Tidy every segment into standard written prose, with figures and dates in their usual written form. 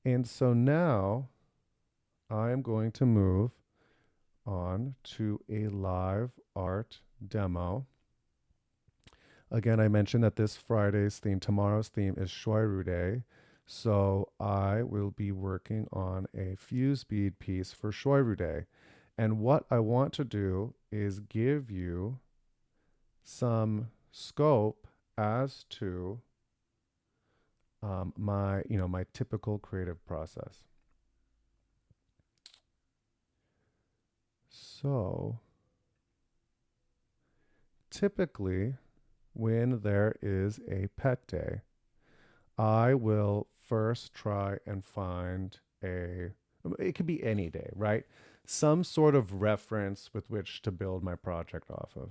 And so now I am going to move on to a live art demo. Again, I mentioned that this Friday's theme, tomorrow's theme is Shoyru Day. So I will be working on a fuse bead piece for Shoyru Day. And what I want to do is give you some scope as to my typical creative process. So typically, when there is a pet day, I will first try and find it could be any day, right? Some sort of reference with which to build my project off of.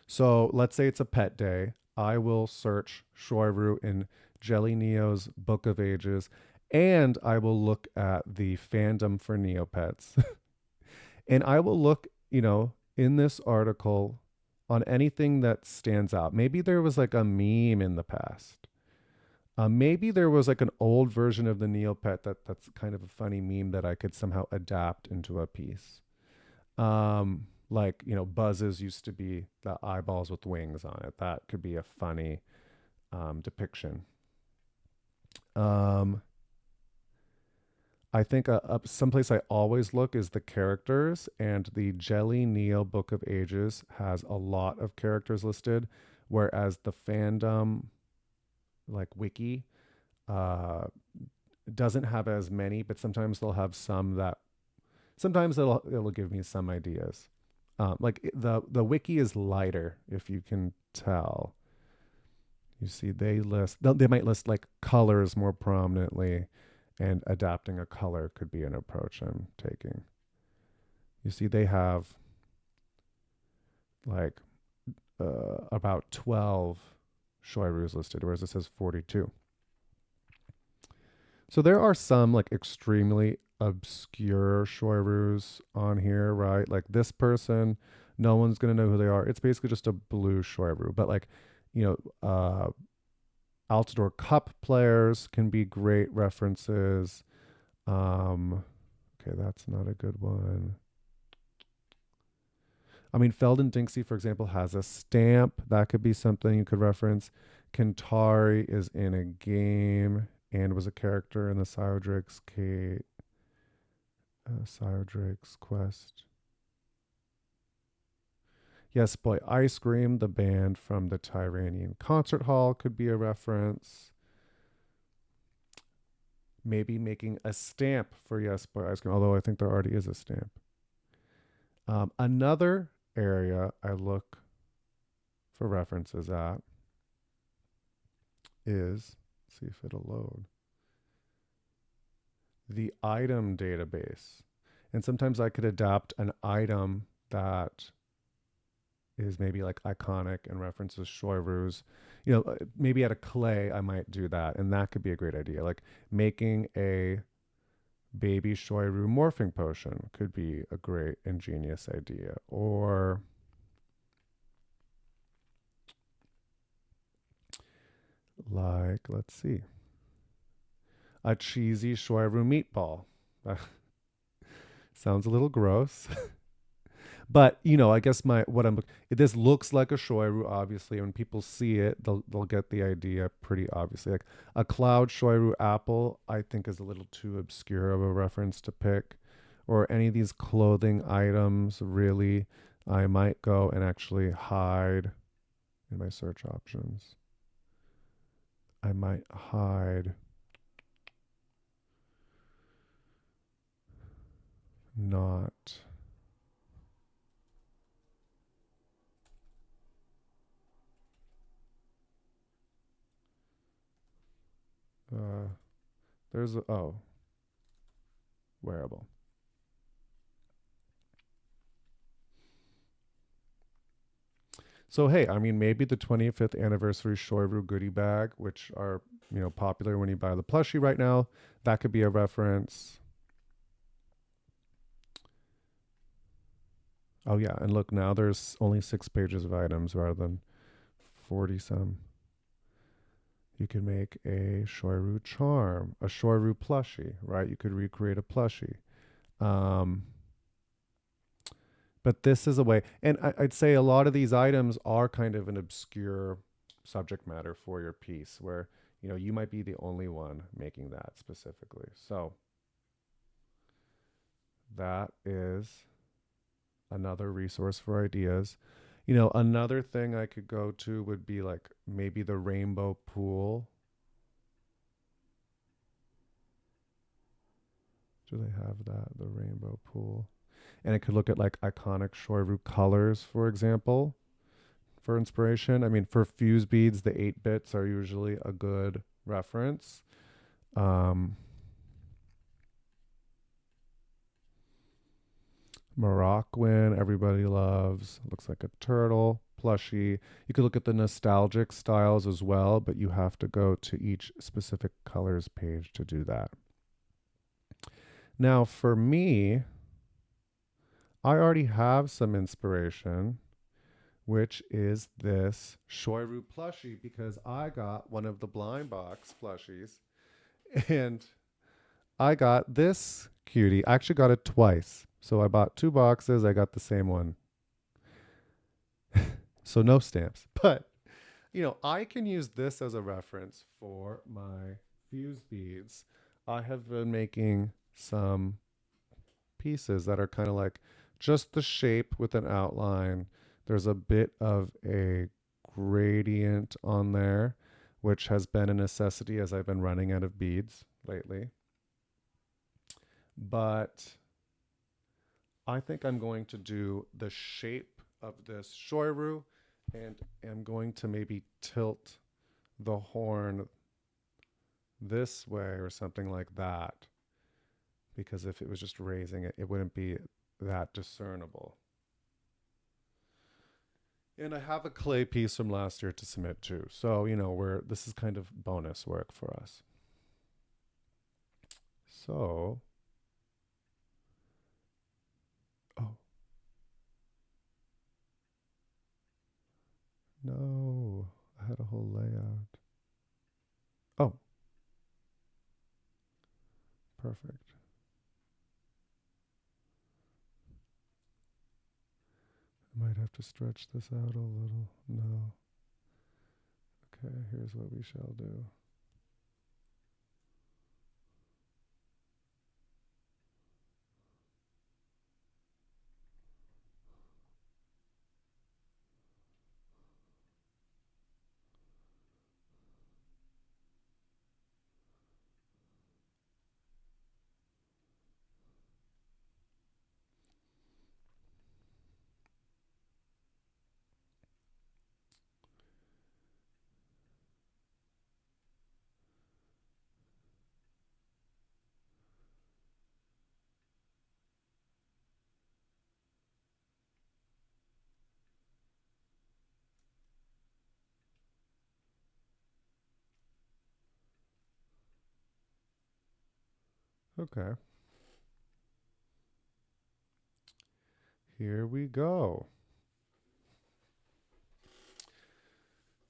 So let's say it's a pet day. I will search Shoyru in Jelly Neo's Book of Ages, and I will look at the fandom for Neopets. And I will look, in this article on anything that stands out. Maybe there was like a meme in the past. Maybe there was like an old version of the Neopet that's kind of a funny meme that I could somehow adapt into a piece. Like, Buzz's used to be the eyeballs with wings on it. That could be a funny depiction. Um, I think someplace I always look is the characters, and the Jelly Neo Book of Ages has a lot of characters listed, whereas the fandom, like wiki, uh, doesn't have as many, but sometimes they'll have some that sometimes it'll give me some ideas. The wiki is lighter, if you can tell. You see, they might list like colors more prominently, and adapting a color could be an approach I'm taking. You see, they have like about 12 Shoirus listed, whereas it says 42. So there are some like extremely obscure Shoirus on here, right? Like this person, no one's gonna know who they are. It's basically just a blue Shoiru. But like, you Altador Cup players can be great references. Okay, that's not a good one. I mean, Feldon Dinksy, for example, has a stamp. That could be something you could reference. Kentari is in a game and was a character in the Cyodrake's quest. Yes, Boy Ice Cream, the band from the Tyranian Concert Hall, could be a reference. Maybe making a stamp for Yes, Boy Ice Cream, although I think there already is a stamp. Another area I look for references at is, see if it'll load, the item database. And sometimes I could adapt an item that is maybe like iconic and references Shoirus. Maybe at a clay, I might do that. And that could be a great idea. Like making a baby Shoiru morphing potion could be a great ingenious idea. Or like, let's see, a cheesy Shoiru meatball. Sounds a little gross. But I guess this looks like a shoiru. Obviously, when people see it, they'll get the idea pretty obviously. Like a cloud shoiru apple, I think is a little too obscure of a reference to pick, or any of these clothing items. Really, I might go and actually hide in my search options. I might hide not. Uh, there's wearable. So hey, I mean, maybe the 25th anniversary Shoiru goodie bag, which are popular when you buy the plushie right now, that could be a reference. Oh yeah, and look, now there's only 6 pages of items rather than 40 some. You can make a Shoyru charm, a Shoyru plushie, right? You could recreate a plushie. Um, but this is a way, and I'd say a lot of these items are kind of an obscure subject matter for your piece where, you know, you might be the only one making that specifically. So that is another resource for ideas. You know, another thing I could go to would be like maybe the rainbow pool. Do they have that? The rainbow pool. And I could look at like iconic Shoyru colors, for example, for inspiration. I mean, for fuse beads, the 8 bits are usually a good reference. Um, Moroccan, everybody loves. Looks like a turtle, plushy. You could look at the nostalgic styles as well, but you have to go to each specific colors page to do that. Now, for me, I already have some inspiration, which is this Shoyru plushie, because I got one of the blind box plushies and I got this cutie. I actually got it twice. So I bought 2 boxes. I got the same one. So no stamps. But, you know, I can use this as a reference for my fuse beads. I have been making some pieces that are kind of like just the shape with an outline. There's a bit of a gradient on there, which has been a necessity as I've been running out of beads lately. But I think I'm going to do the shape of this shoiru and am going to maybe tilt the horn this way or something like that. Because if it was just raising it, it wouldn't be that discernible. And I have a clay piece from last year to submit to. So, you know, this is kind of bonus work for us. So, oh, no, I had a whole layout. Oh, perfect. I might have to stretch this out a little. No. Okay, here's what we shall do. Okay, here we go.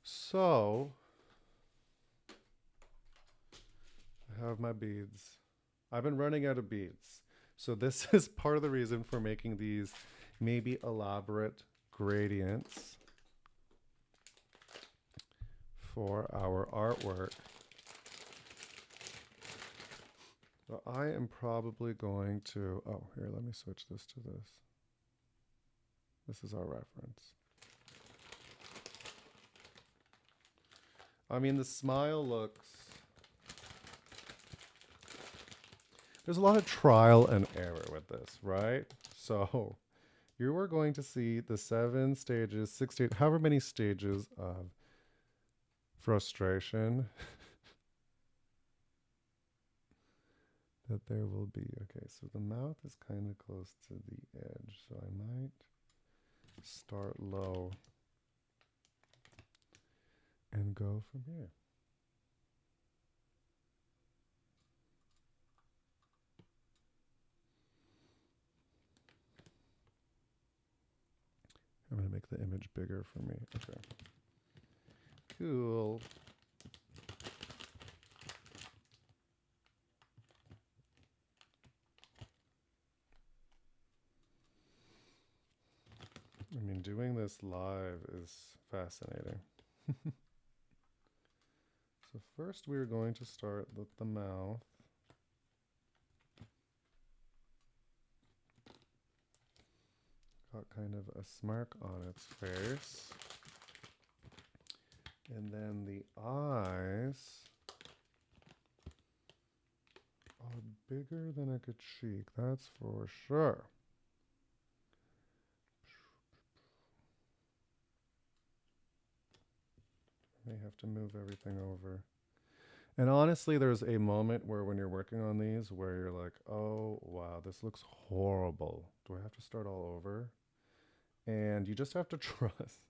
So, I have my beads. I've been running out of beads. So this is part of the reason for making these maybe elaborate gradients for our artwork. So I am probably going to, oh, here, let me switch this to this. This is our reference. I mean, the smile looks, there's a lot of trial and error with this, right? So you are going to see the 7 stages, 6 stages, however many stages of frustration that there will be. Okay, so the mouth is kind of close to the edge, so I might start low and go from here. I'm going to make the image bigger for me. Okay. Cool. I mean, doing this live is fascinating. So first we're going to start with the mouth. Got kind of a smirk on its face. And then the eyes are bigger than a good cheek, that's for sure. May have to move everything over. And honestly, there's a moment where when you're working on these where you're like, oh, wow, this looks horrible. Do I have to start all over? And you just have to trust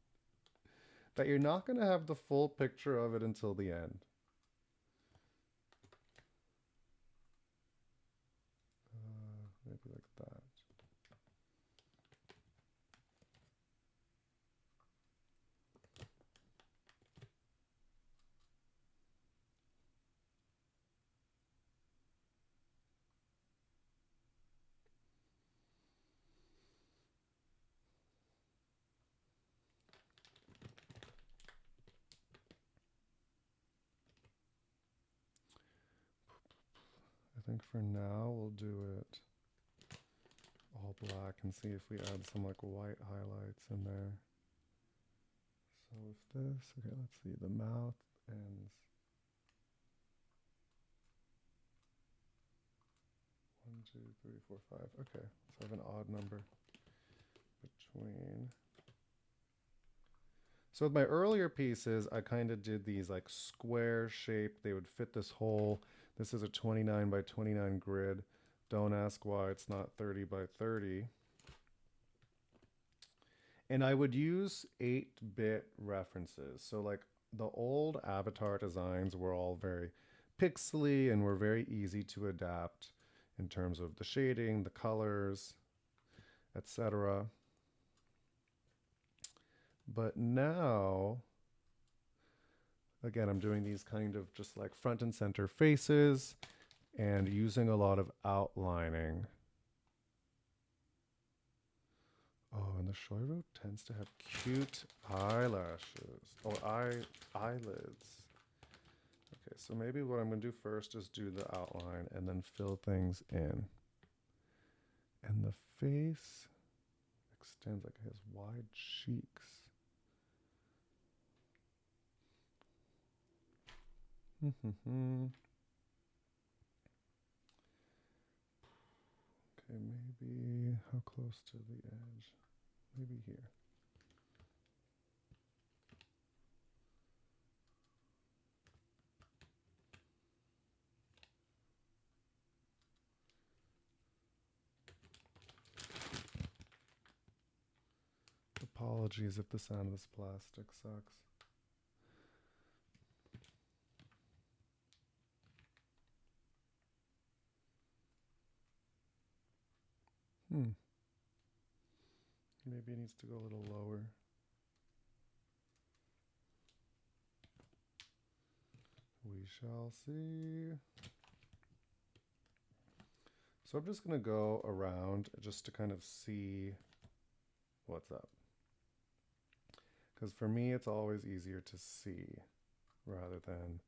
that you're not going to have the full picture of it until the end. Maybe like that. I think for now we'll do it all black and see if we add some like white highlights in there. So if this, okay, let's see, the mouth ends 1, 2, 3, 4, 5. Okay, so I have an odd number between. So with my earlier pieces, I kind of did these like square shape. They would fit this hole. This is a 29 by 29 grid. Don't ask why it's not 30 by 30. And I would use 8-bit references. So like the old Avatar designs were all very pixely and were very easy to adapt in terms of the shading, the colors, etc. But now, again, I'm doing these kind of just like front and center faces and using a lot of outlining. Oh, and the Shoyru tends to have cute eyelashes or eyelids. Okay, so maybe what I'm going to do first is do the outline and then fill things in. And the face extends like it has wide cheeks. Okay, maybe how close to the edge? Maybe here. Apologies if the sound of this plastic sucks. Maybe it needs to go a little lower. We shall see. So I'm just going to go around just to kind of see what's up. Because for me, it's always easier to see rather than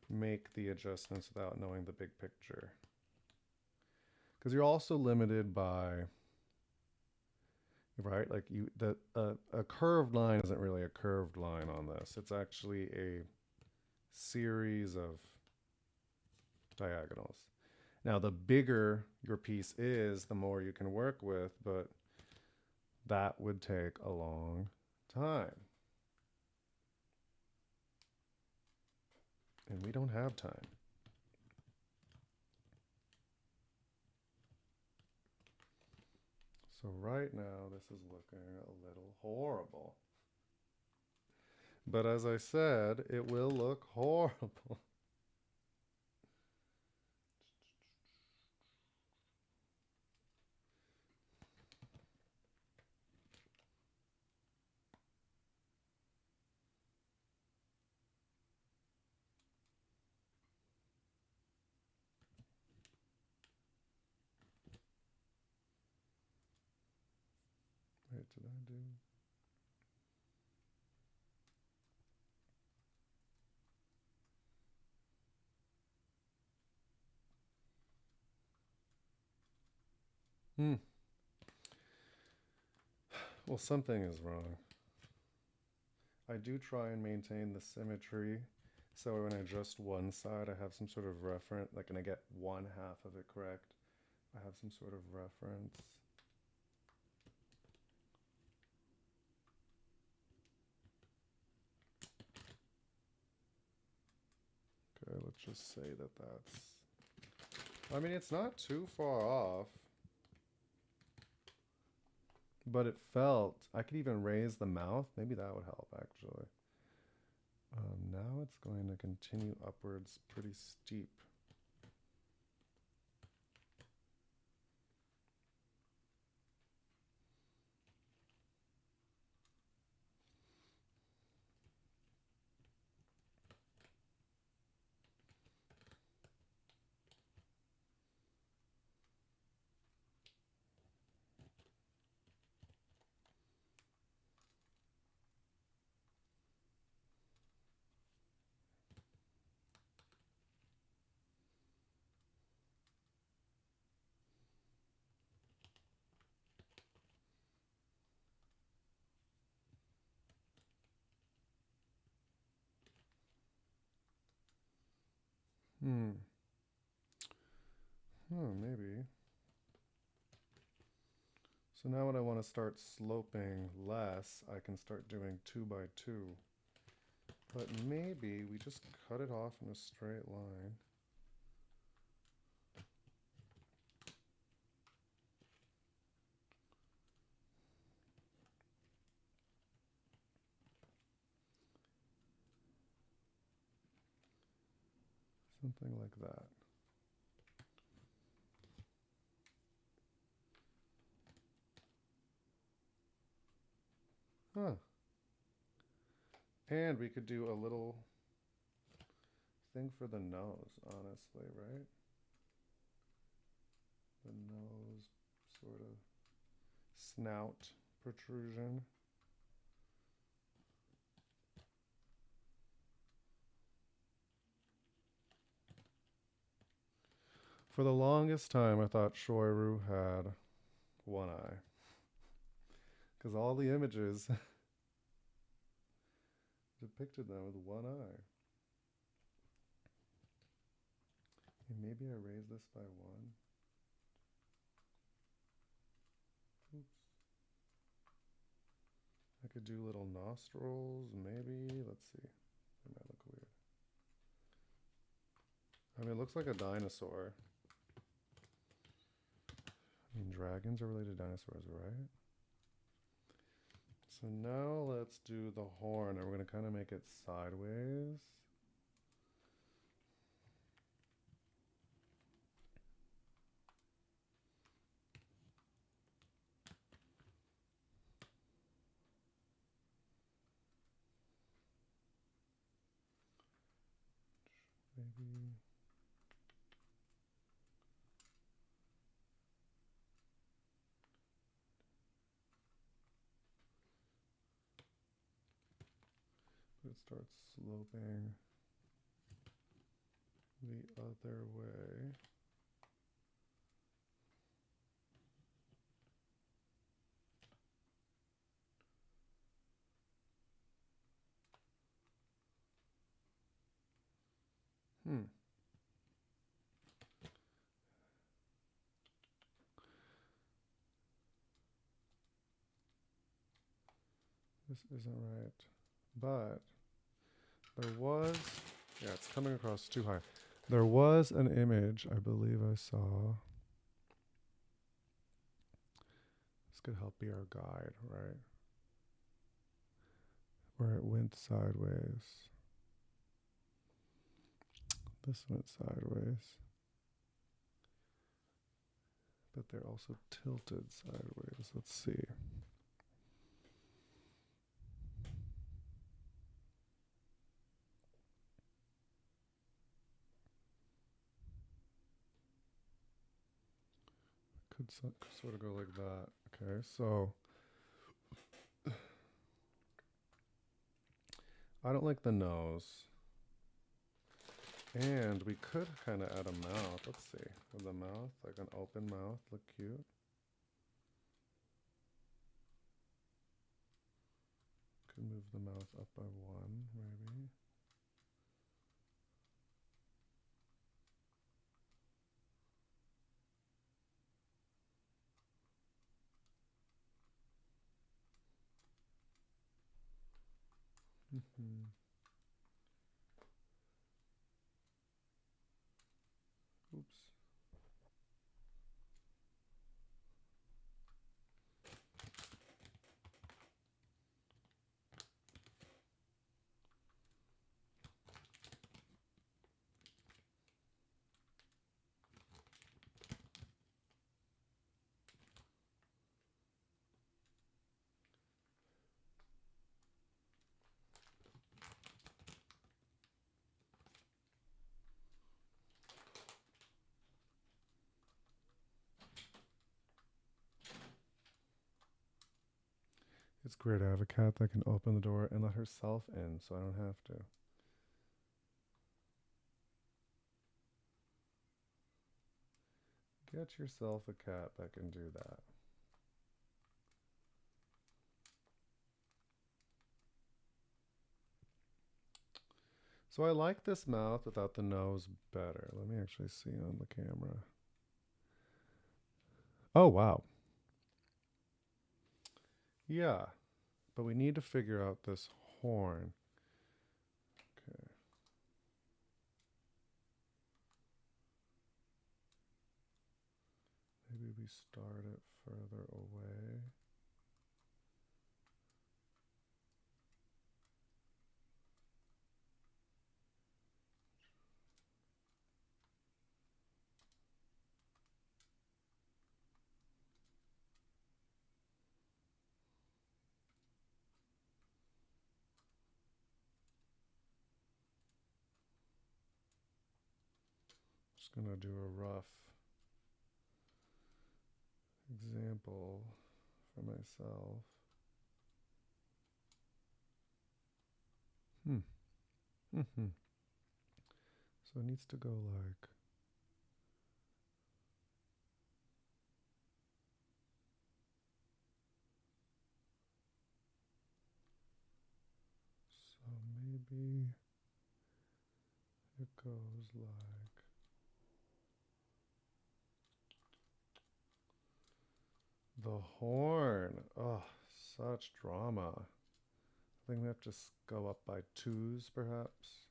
make the adjustments without knowing the big picture. Because you're also limited by, right? Like a curved line isn't really a curved line on this. It's actually a series of diagonals. Now, the bigger your piece is, the more you can work with, but that would take a long time. And we don't have time. So right now, this is looking a little horrible. But as I said, it will look horrible. Wait, did I do? Hmm. Well, something is wrong. I do try and maintain the symmetry. So when I adjust one side, I have some sort of reference. Like, when I get one half of it correct, I have some sort of reference. Okay, let's just say that that's... I mean, it's not too far off. But it felt... I could even raise the mouth. Maybe that would help, actually. Now it's going to continue upwards pretty steep. Maybe. So now when I want to start sloping less, I can start doing 2 by 2. But maybe we just cut it off in a straight line. Something like that. Huh. And we could do a little thing for the nose, honestly, right? The nose sort of snout protrusion. For the longest time, I thought Shoyru had one eye. Because all the images depicted them with one eye. And maybe I raise this by 1. Oops. I could do little nostrils, maybe. Let's see. That might look weird. I mean, it looks like a dinosaur. I mean, dragons are related to dinosaurs, right? So now let's do the horn, and we're going to kind of make it sideways. Maybe... it starts sloping the other way. This isn't right. But there was... Yeah, it's coming across too high. There was an image I believe I saw. This could help be our guide, right? Where it went sideways. This went sideways. But they're also tilted sideways. Let's see. Could sort of go like that. Okay, so I don't like the nose. And we could kind of add a mouth. Let's see. With the mouth, like an open mouth, look cute. Could move the mouth up by one, maybe. Mm-hmm. Oops. It's great to have a cat that can open the door and let herself in so I don't have to. Get yourself a cat that can do that. So I like this mouth without the nose better. Let me actually see on the camera. Oh, wow. Yeah, but we need to figure out this horn. Okay. Maybe we start it further away. Just gonna do a rough example for myself. Mm-hmm. So it needs to go like so. Maybe it goes like the horn. Oh, such drama. I think we have to go up by twos, perhaps.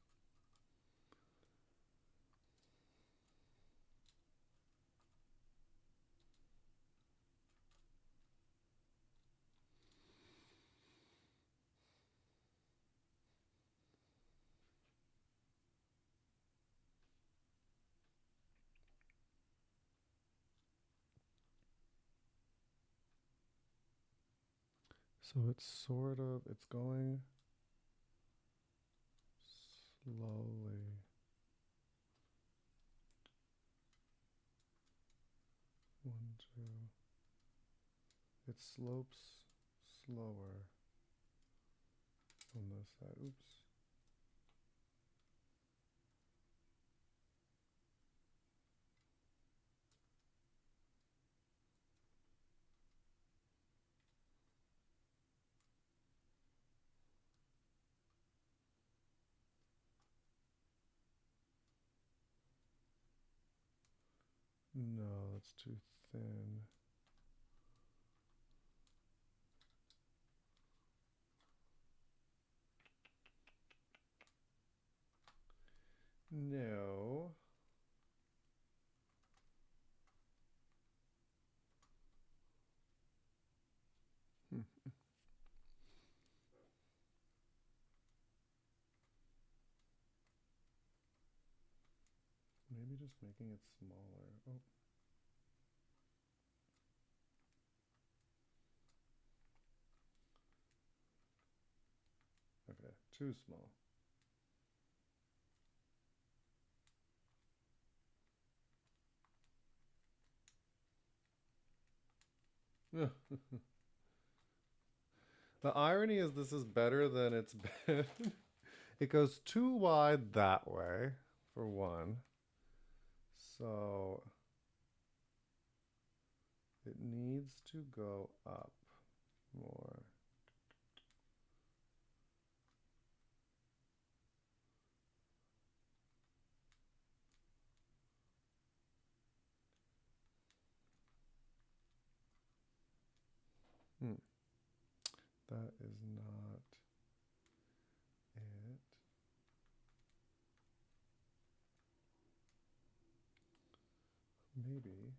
So it's going slowly. One, two. It slopes slower on this side. Oops. No, that's too thin. No. Hmm. Maybe just making it smaller. Oh. Okay, too small. The irony is this is better than it's been. It goes too wide that way, for one. So it needs to go up more. Hmm. That is not it. Maybe.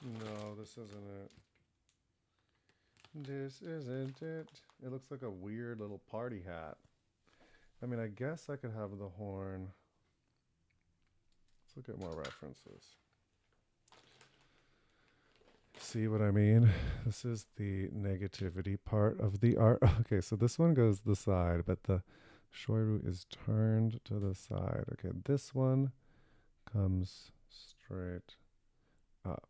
No, this isn't it. This isn't it. It looks like a weird little party hat. I mean, I guess I could have the horn. Let's look at more references. See what I mean? This is the negativity part of the art. Okay, so this one goes to the side, but the Shoyru is turned to the side. Okay, this one comes straight up.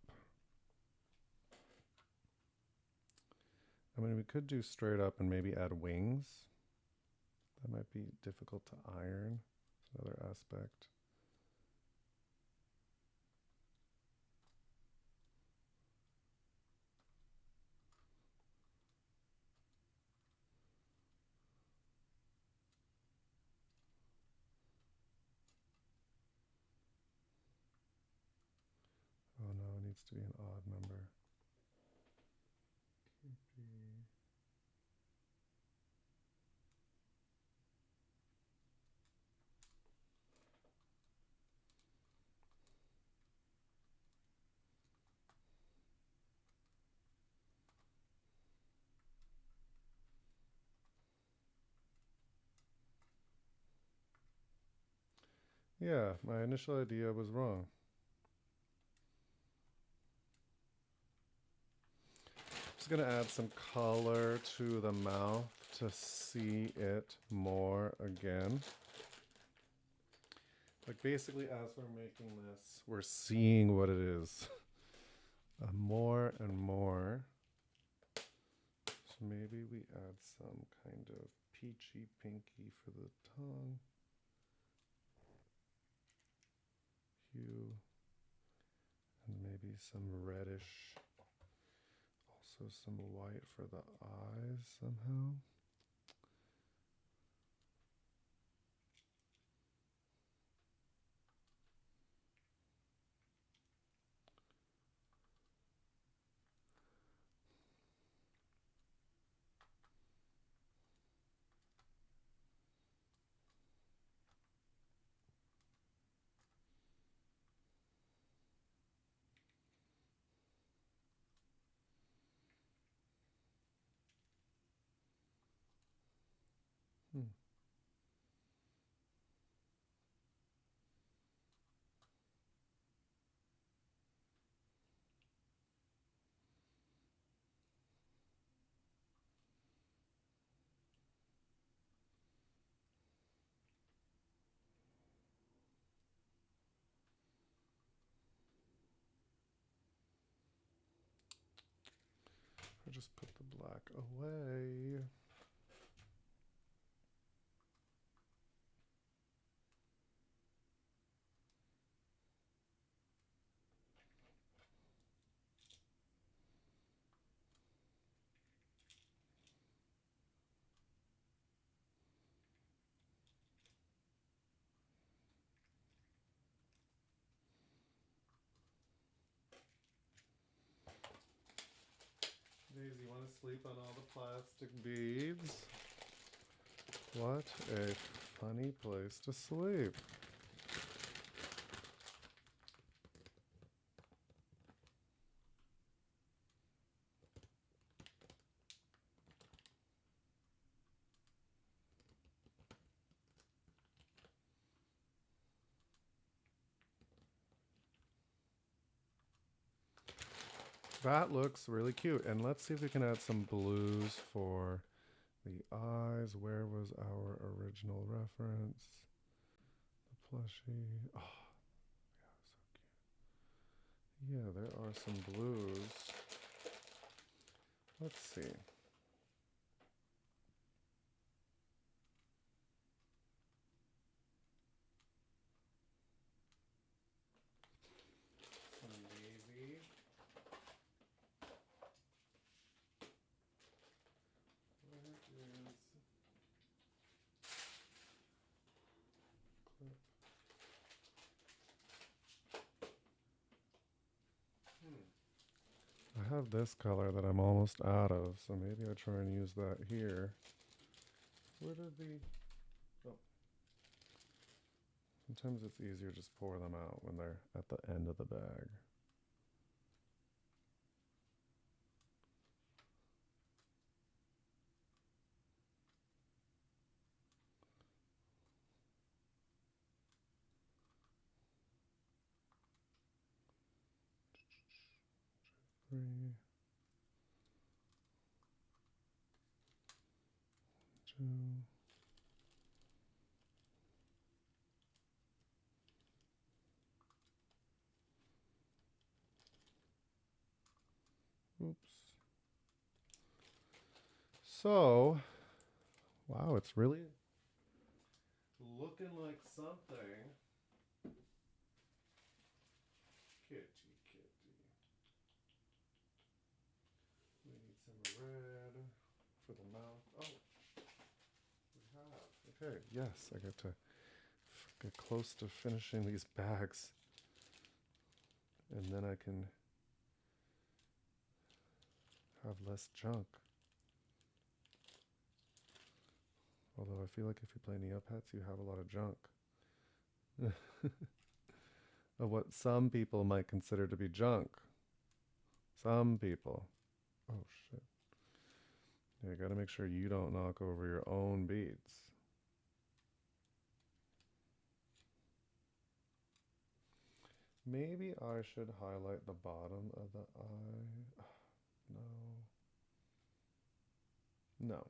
I mean, we could do straight up and maybe add wings. That might be difficult to iron. It's another aspect. Oh no, it needs to be an odd number. Yeah, my initial idea was wrong. Just gonna add some color to the mouth to see it more again. Like basically as we're making this, we're seeing what it is. More and more. So maybe we add some kind of peachy pinky for the tongue. Hue. And maybe some reddish. Also some white for the eyes somehow. Hmm. I'll just put the black away. Daisy, you want to sleep on all the plastic beads? What a funny place to sleep. That looks really cute. And let's see if we can add some blues for the eyes. Where was our original reference? The plushie. Oh, yeah, so cute. Yeah, there are some blues. Let's see. Some navy. Where is clip? I have this color that I'm almost out of, so maybe I try and use that here. Where did the... Oh. Sometimes it's easier to just pour them out when they're at the end of the bag. Three, two. Oops. So, wow, it's really looking like something. Kitty, kitty. We need some red for the mouth. Oh, we have. Okay, yes, I get to get close to finishing these bags. And then I can have less junk. Although I feel like if you play Neopets, you have a lot of junk. Of what some people might consider to be junk. Some people. Oh, shit. Yeah, you gotta make sure you don't knock over your own beads. Maybe I should highlight the bottom of the eye. No. No.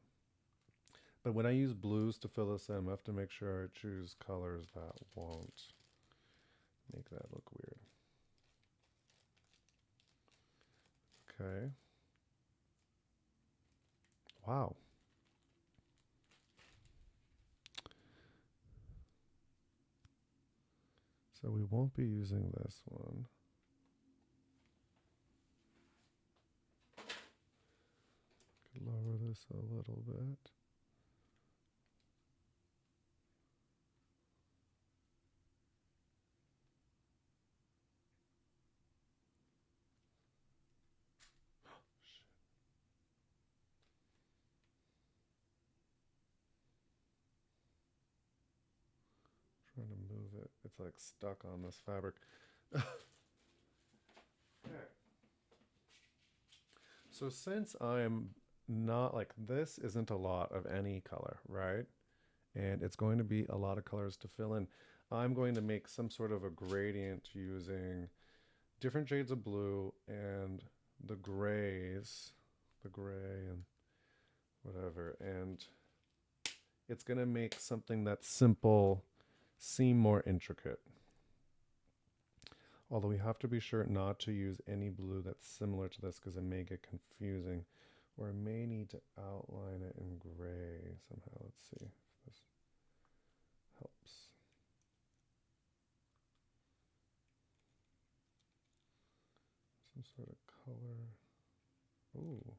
But when I use blues to fill this in, I have to make sure I choose colors that won't make that look weird. Okay. Wow. So we won't be using this one. Could lower this a little bit. Trying to move it. It's like stuck on this fabric. Okay. So since I'm not like this isn't a lot of any color, right? And it's going to be a lot of colors to fill in. I'm going to make some sort of a gradient using different shades of blue and the grays, the gray and whatever. And it's going to make something that's simple seem more intricate. Although we have to be sure not to use any blue that's similar to this because it may get confusing, or I may need to outline it in gray somehow. Let's see if this helps. Some sort of color. Ooh.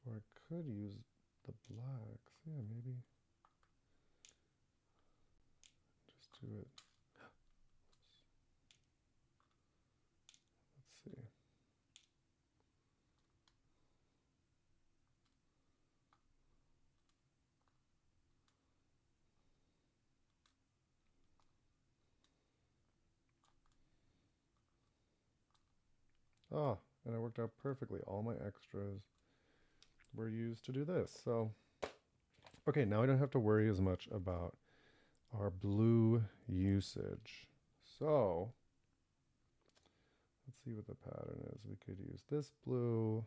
Or I could use the blacks. Yeah, maybe. Just do it. Let's see. Ah, and it worked out perfectly. All my extras were used to do this. So, okay, now I don't have to worry as much about our blue usage. So, Let's see what the pattern is. We could use this blue.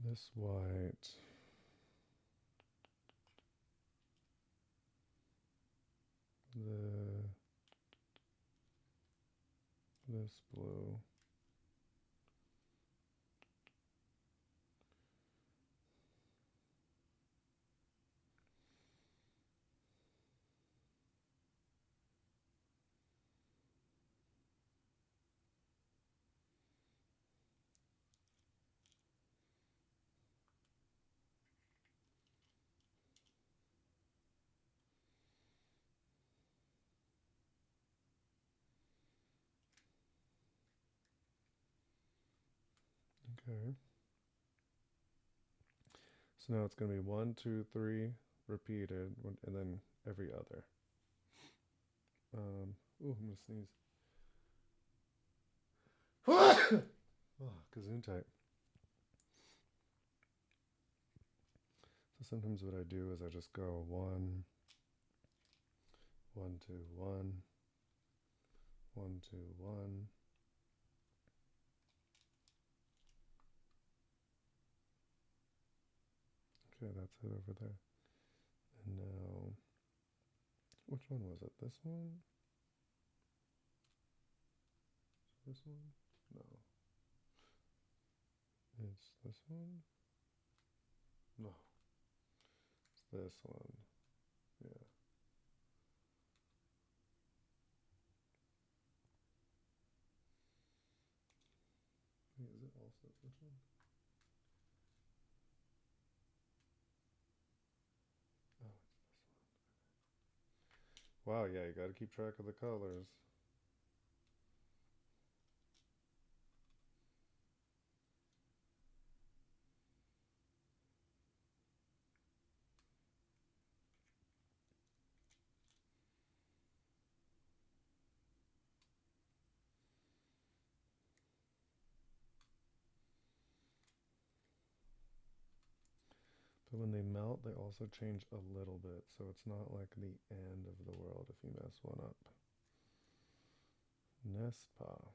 This white. This blue. Okay. So now it's going to be 1, 2, 3 repeated, and then every other. Ooh, I'm going to sneeze. Oh, gesundheit. So sometimes what I do is I just go 1, 1, 2, 1, 1, 2, 1. Okay, that's it over there. And now, which one was it? This one? This one? No. It's this one? No. It's this one. Yeah. Wait, is it also which one? Oh, it's this one. Wow, yeah, you gotta keep track of the colors. But when they melt, they also change a little bit, so it's not like the end of the world if you mess one up. N'est-ce pas?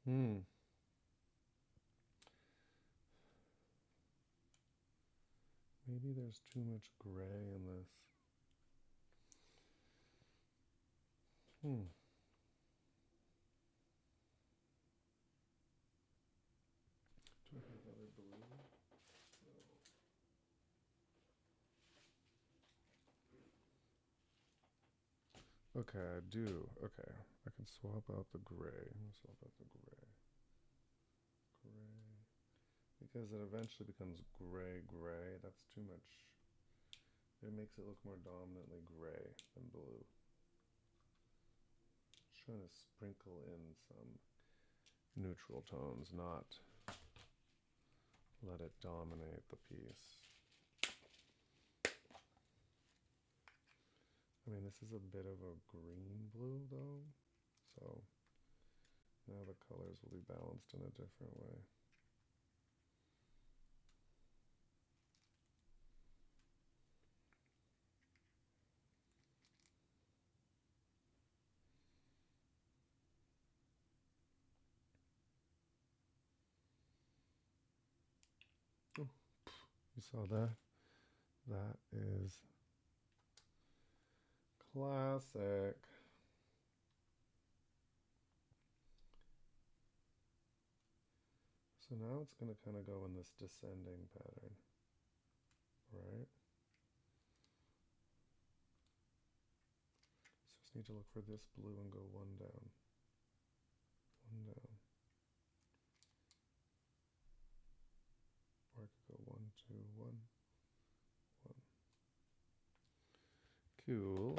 Hmm. Maybe there's too much gray in this. Hmm. Do I have other blue? No. Okay, I do. Okay, I can swap out the gray. I'm gonna swap out the gray. Gray. Because it eventually becomes gray. That's too much. It makes it look more dominantly gray than blue. Just trying to sprinkle in some neutral tones, not let it dominate the piece. I mean, this is a bit of a green blue though, so now the colors will be balanced in a different way. Oh, you saw that? That is Classic. So now it's going to kind of go in this descending pattern, right? So just need to look for this blue and go one down, one down. Or I could go 1, 2, 1, 1. Cool.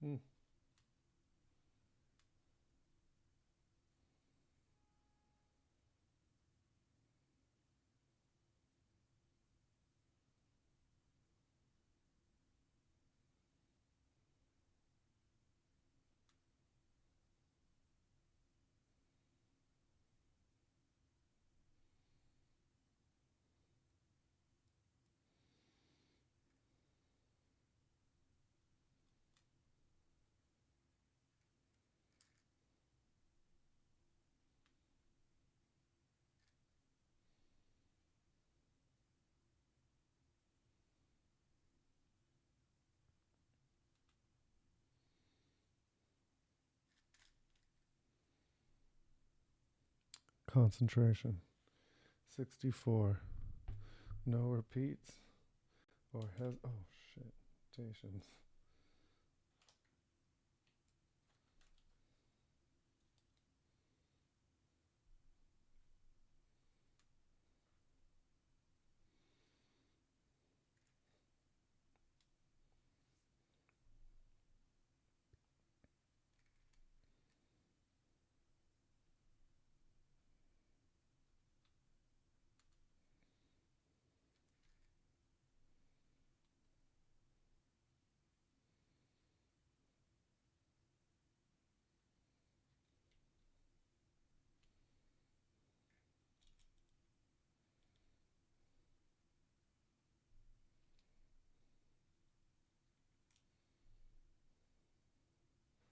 Hmm. Concentration. 64. No repeats or has. Oh shit. Tations.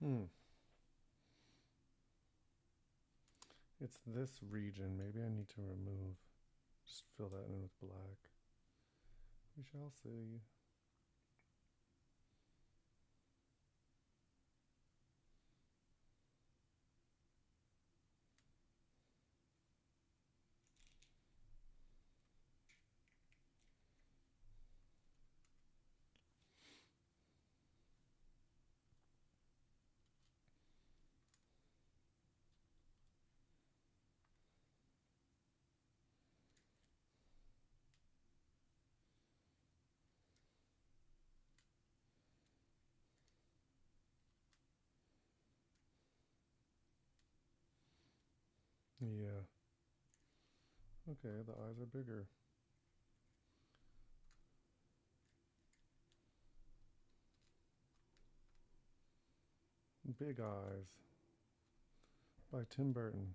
Hmm. It's this region. Maybe I need to remove. Just fill that in with black. We shall see. Yeah. Okay, the eyes are bigger. Big Eyes by Tim Burton.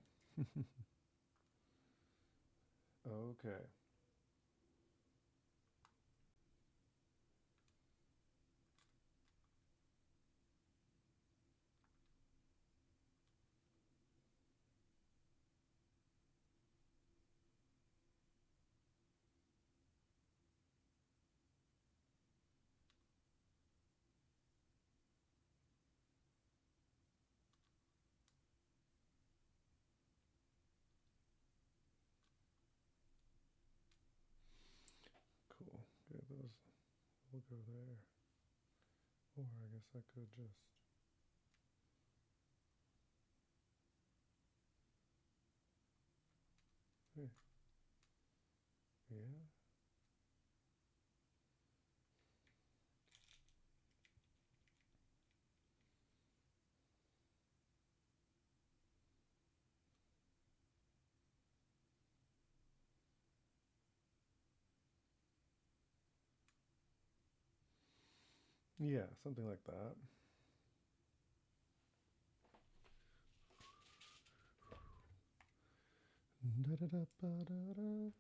Okay. Cool. Okay, those will go there. Or I guess I could just. Hey. Yeah. Yeah, something like that. Da-da-da-ba-da-da.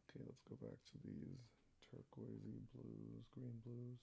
Okay, let's go back to these turquoisey blues, green blues.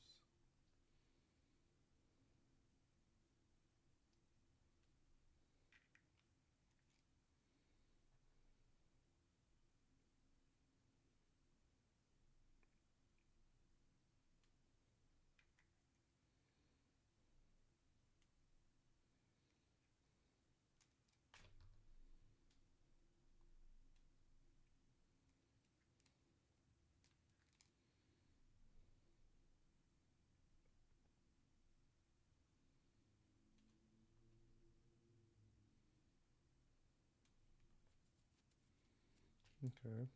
Okay.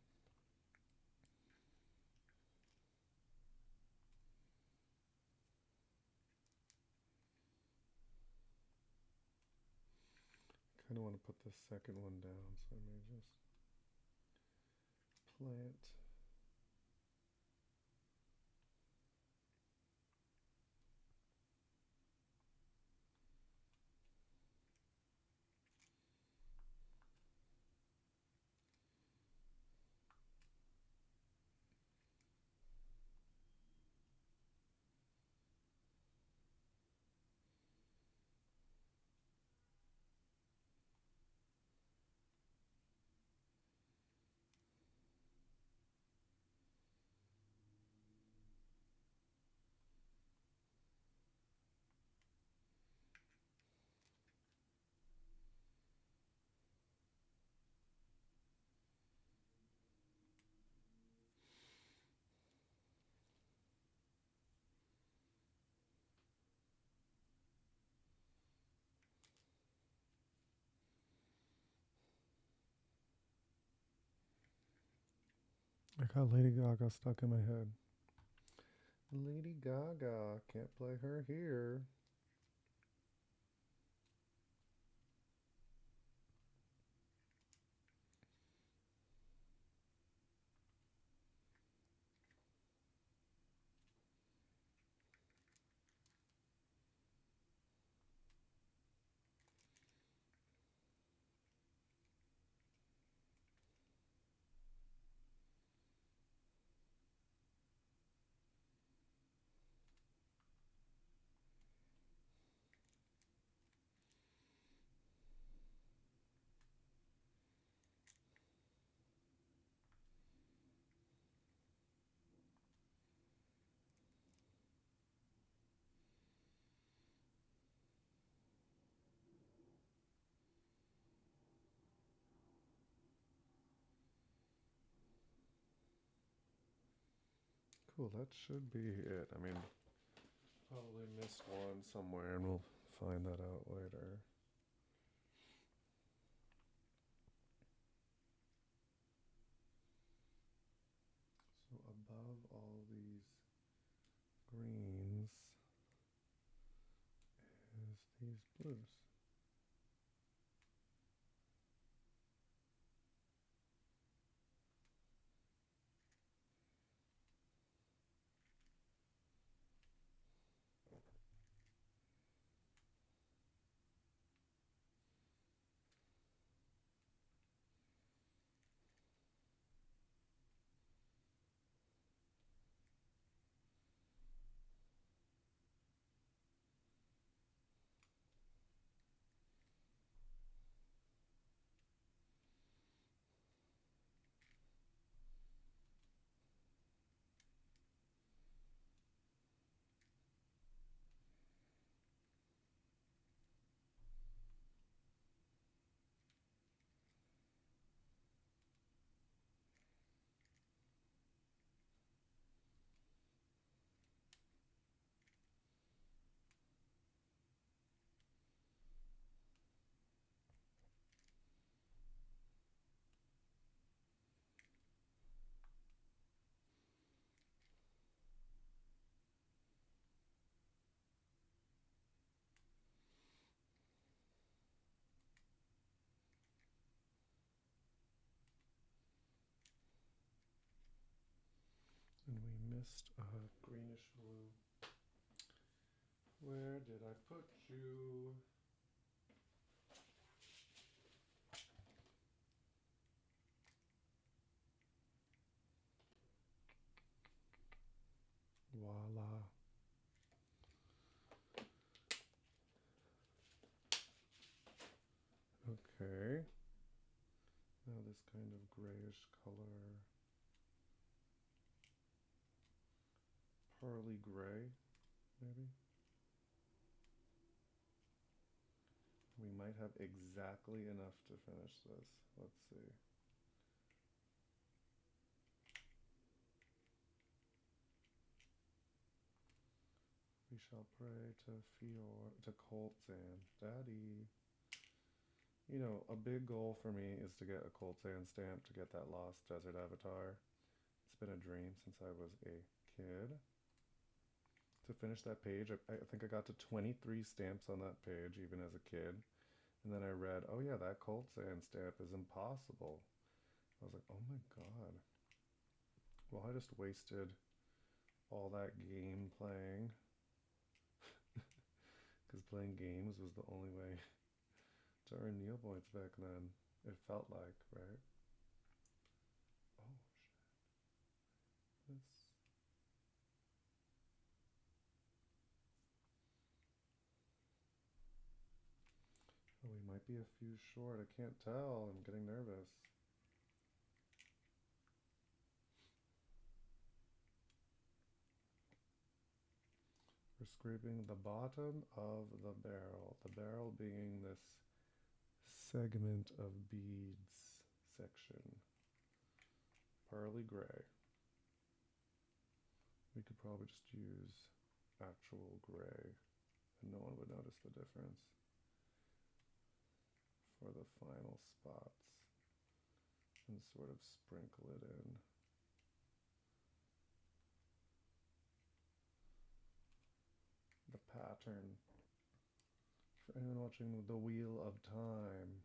Kind of want to put the second one down, so I may just plant. I got Lady Gaga stuck in my head. Lady Gaga, can't play her here. Cool, that should be it. I mean, probably missed one somewhere, and we'll find that out later. So above all these greens is these blues. mist, greenish blue. Where did I put you? Voila. Okay. Now this kind of grayish color. Pearly gray, maybe? We might have exactly enough to finish this. Let's see. We shall pray to to coltan. Daddy. You know, a big goal for me is to get a coltan stamp to get that Lost Desert Avatar. It's been a dream since I was a kid. To finish that page, I think I got to 23 stamps on that page, even as a kid. And then I read, oh yeah, that coltan stamp is impossible. I was like, oh my god. Well, I just wasted all that game playing. Because playing games was the only way to earn Neo points back then. It felt like, right? Oh shit. This. Oh, we might be a few short. I can't tell. I'm getting nervous. We're scraping the bottom of the barrel being this segment of beads section. Pearly gray. We could probably just use actual gray and no one would notice the difference for the final spots and sort of sprinkle it in. The pattern. For anyone watching the Wheel of Time.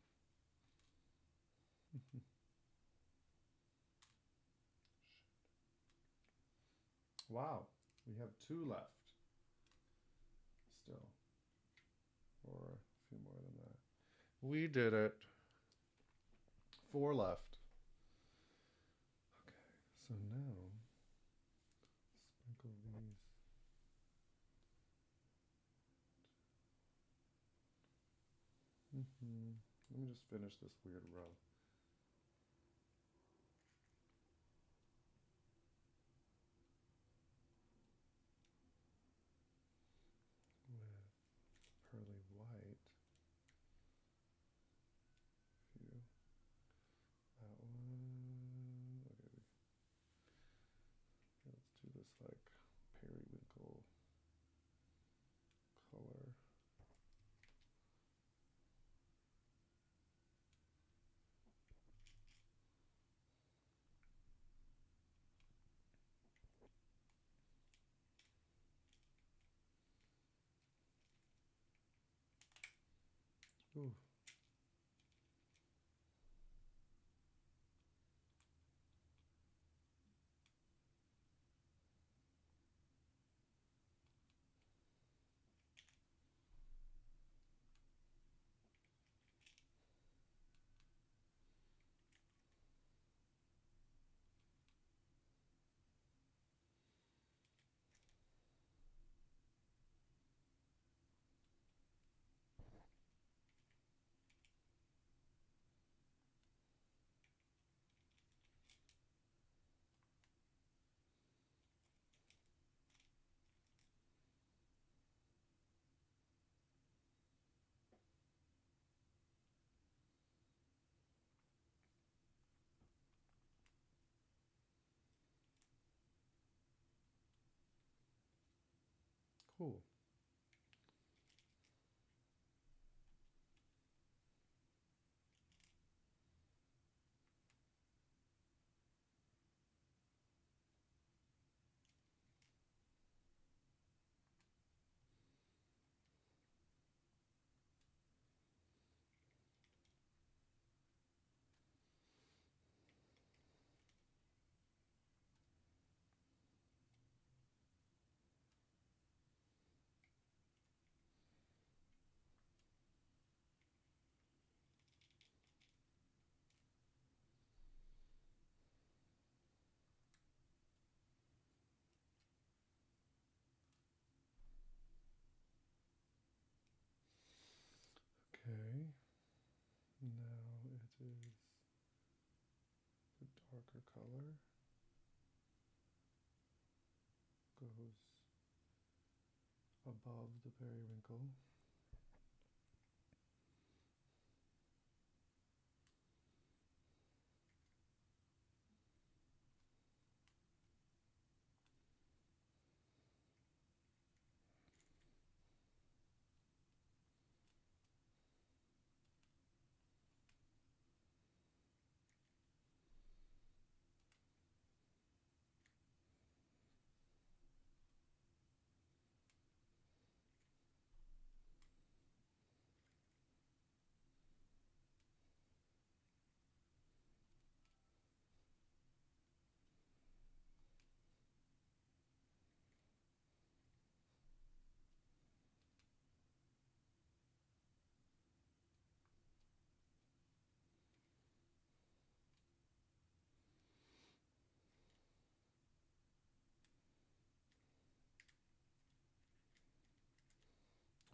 Wow, we have 2 left. Still. Or a few more than that. We did it. 4 left. Okay, so now sprinkle these. Let me just finish this weird row. With pearly white. Few. That one. Okay. Let's do this like periwinkle color. Ooh. Cool. is the darker color. Goes above the periwinkle.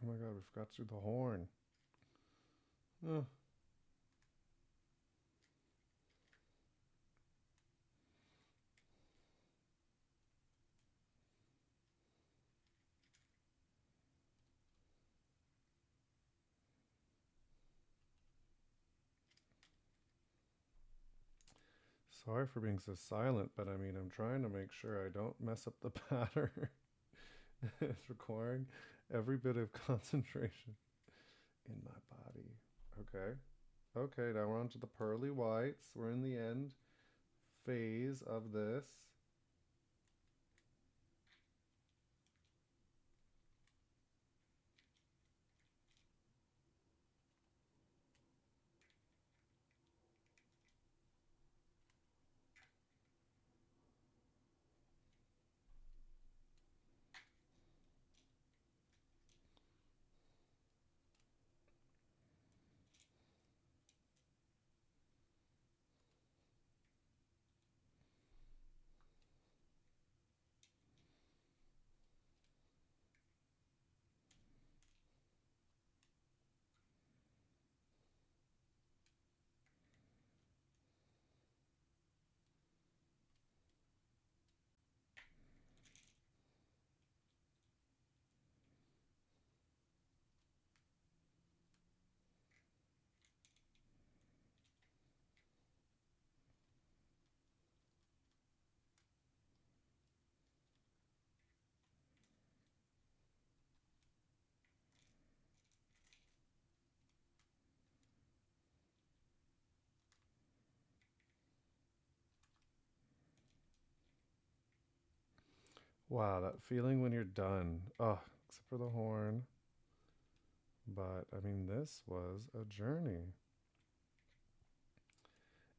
Oh my god, we forgot to do the horn. Ugh. Sorry for being so silent, but I mean, I'm trying to make sure I don't mess up the pattern. It's requiring every bit of concentration in my body. Okay. Okay, now we're on to the pearly whites. We're in the end phase of this. Wow, that feeling when you're done. Oh, except for the horn. But I mean, this was a journey.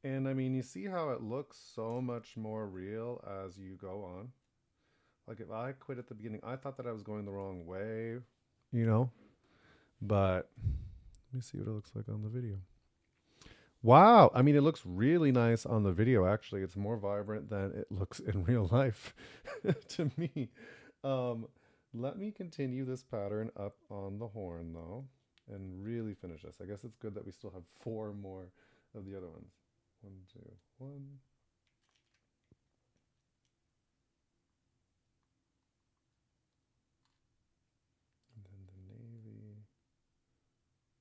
And I mean, you see how it looks so much more real as you go on. Like if I quit at the beginning, I thought that I was going the wrong way, you know? But let me see what it looks like on the video. Wow. I mean, it looks really nice on the video, actually. It's more vibrant than it looks in real life to me. Um, Let me continue this pattern up on the horn, though, and really finish this. I guess it's good that we still have four more of the other ones. One, two, one. And then the navy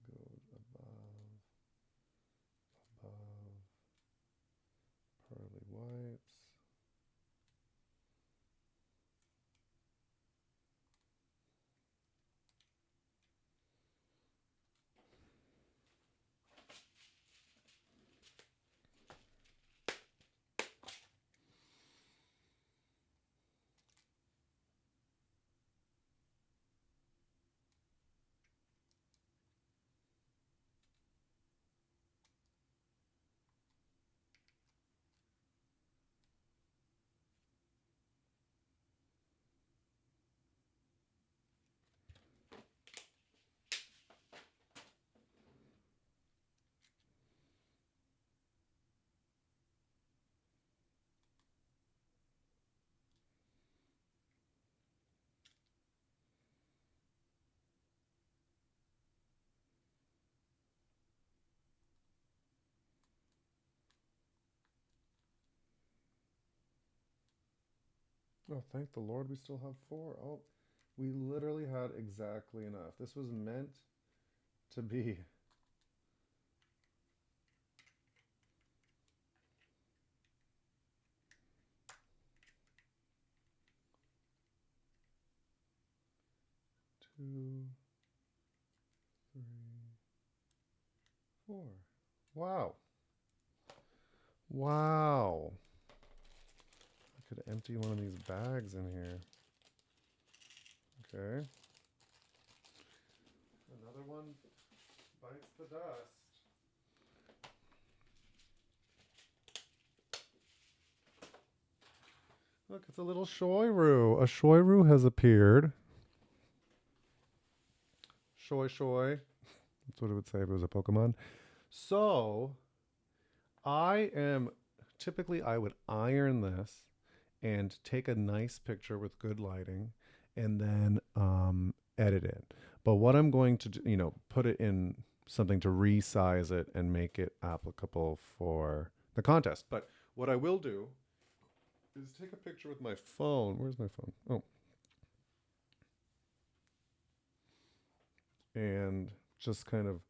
goes above, pearly whites. Oh, thank the Lord we still have four. Oh, we literally had exactly enough. This was meant to be. 2, 3, 4. Wow. Wow. I could empty one of these bags in here. Okay. Another one bites the dust. Look, it's a little Shoyru. A Shoyru has appeared. Shoy. That's what it would say if it was a Pokemon. So, I am typically I would iron this and take a nice picture with good lighting and then edit it. But what I'm going to do, put it in something to resize it and make it applicable for the contest. But what I will do is take a picture with my phone. Where's my phone? Oh. And just kind of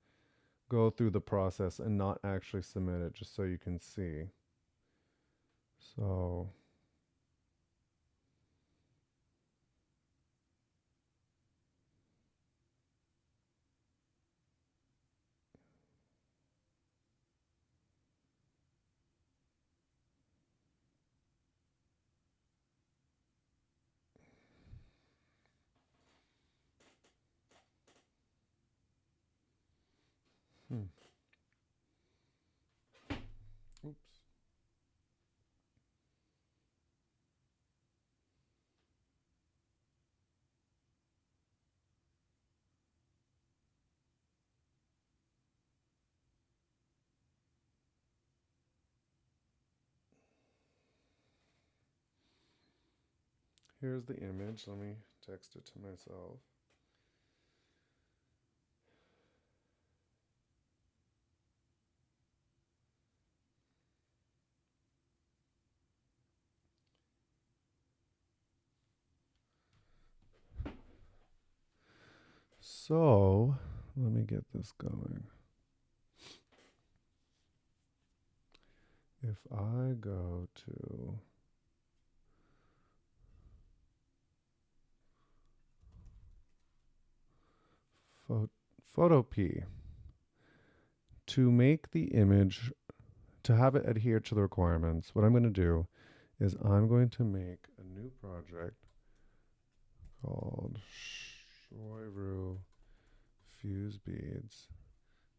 go through the process and not actually submit it just so you can see. So hmm. Oops. Here's the image. Let me text it to myself. So let me get this going. If I go to Photo P to make the image, to have it adhere to the requirements, what I'm going to do is I'm going to make a new project called Shoyru Fuse Beads.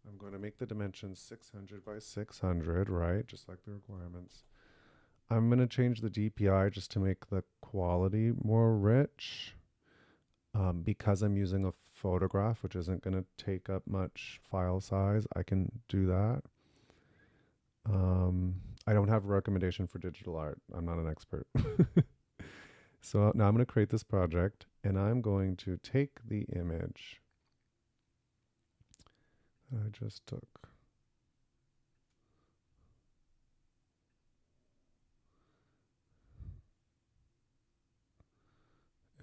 I'm going to make the dimensions 600 by 600, right? Just like the requirements. I'm going to change the DPI just to make the quality more rich. Because I'm using a photograph, which isn't going to take up much file size, I can do that. I don't have a recommendation for digital art. I'm not an expert. So now I'm going to create this project and I'm going to take the image that I just took.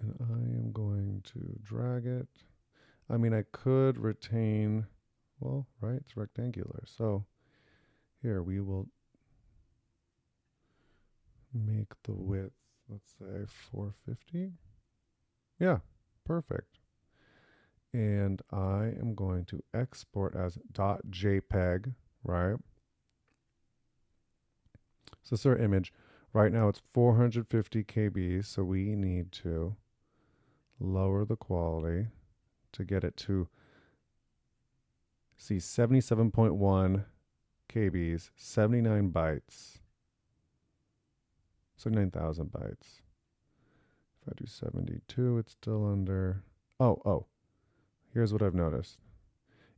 And I am going to drag it. I mean, I could retain, well, right, it's rectangular. So here we will make the width, let's say 450. Yeah, perfect. And I am going to export as .jpeg, right? So this is our image. Right now it's 450 KB, so we need to lower the quality to get it to, see, 77.1 KBs, 79 bytes, 79,000 bytes. If I do 72, it's still under, oh, here's what I've noticed.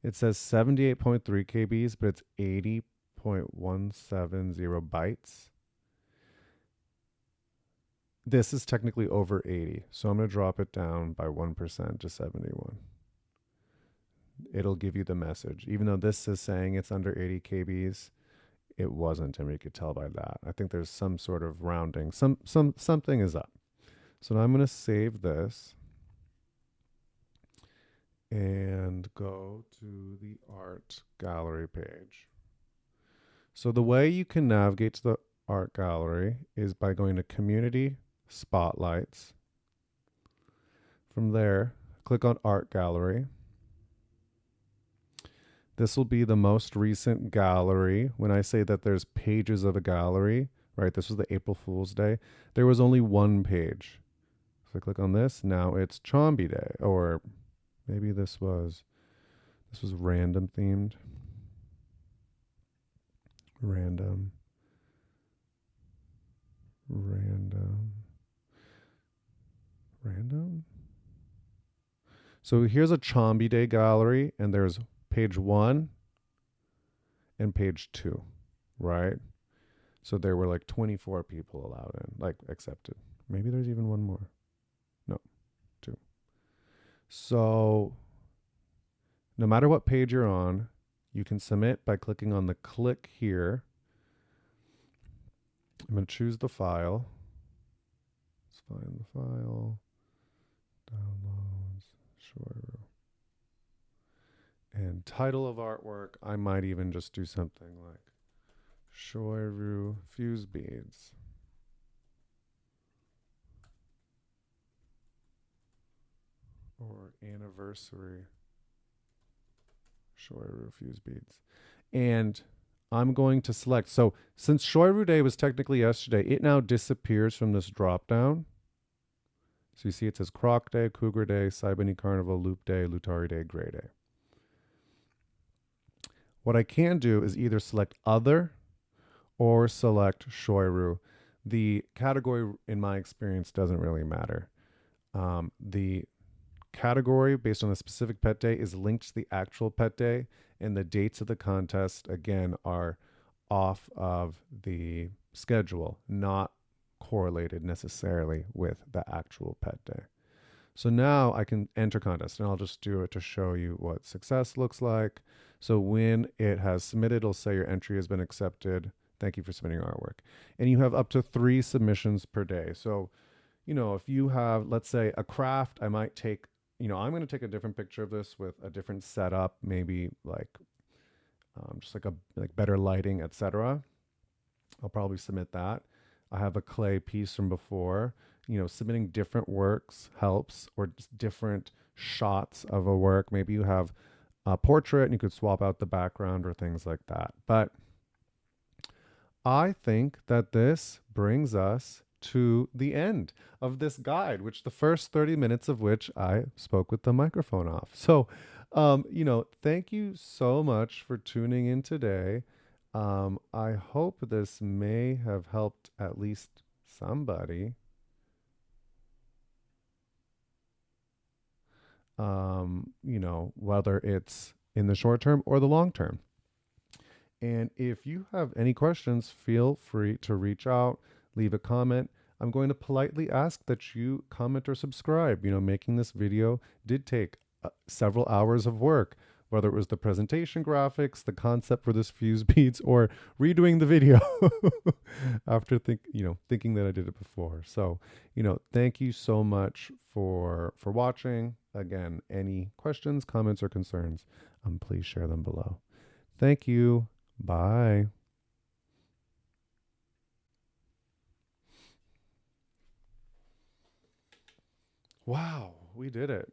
It says 78.3 KBs, but it's 80.170 bytes. This is technically over 80, so I'm going to drop it down by 1% to 71. It'll give you the message. Even though this is saying it's under 80 KBs, it wasn't, and we could tell by that. I think there's some sort of rounding. Something is up. So now I'm going to save this and go to the art gallery page. So the way you can navigate to the art gallery is by going to community spotlights. From there, click on art gallery. This will be the most recent gallery. When I say that there's pages of a gallery, right? This was the April Fool's Day. There was only one page. So I click on this. Now it's Chomby Day, or maybe this was random themed. Random. So here's a Chomby Day gallery, and there's page 1 and page 2, right? So there were like 24 people allowed in, like accepted. Maybe there's even one more. No, 2. So no matter what page you're on, you can submit by clicking on the click here. I'm going to choose the file. Let's find the file. Downloads. Shoyru. And title of artwork, I might even just do something like Shoyru Fuse Beads. Or Anniversary Shoyru Fuse Beads. And I'm going to select. So since Shoyru Day was technically yesterday, it now disappears from this drop down. So you see it says Croc Day, Cougar Day, Saibani Carnival, Loop Day, Lutari Day, Gray Day. What I can do is either select Other or select Shoyru. The category, in my experience, doesn't really matter. The category based on the specific pet day is linked to the actual pet day, and the dates of the contest, again, are off of the schedule, not correlated necessarily with the actual pet day. So now I can enter contest, and I'll just do it to show you what success looks like. So when it has submitted, it'll say your entry has been accepted. Thank you for submitting your artwork. And you have up to 3 submissions per day. So, if you have, let's say, a craft, I might take, I'm going to take a different picture of this with a different setup, maybe like just like better lighting, etc. I'll probably submit that. I have a clay piece from before. Submitting different works helps, or just different shots of a work. Maybe you have a portrait and you could swap out the background or things like that. But I think that this brings us to the end of this guide, which the first 30 minutes of which I spoke with the microphone off. So, thank you so much for tuning in today. I hope this may have helped at least somebody. Whether it's in the short term or the long term. And if you have any questions, feel free to reach out, leave a comment. I'm going to politely ask that you comment or subscribe. Making this video did take several hours of work, whether it was the presentation graphics, the concept for this fuse beads, or redoing the video after thinking that I did it before. So, thank you so much for watching. Again, any questions, comments, or concerns, please share them below. Thank you. Bye. Wow, we did it.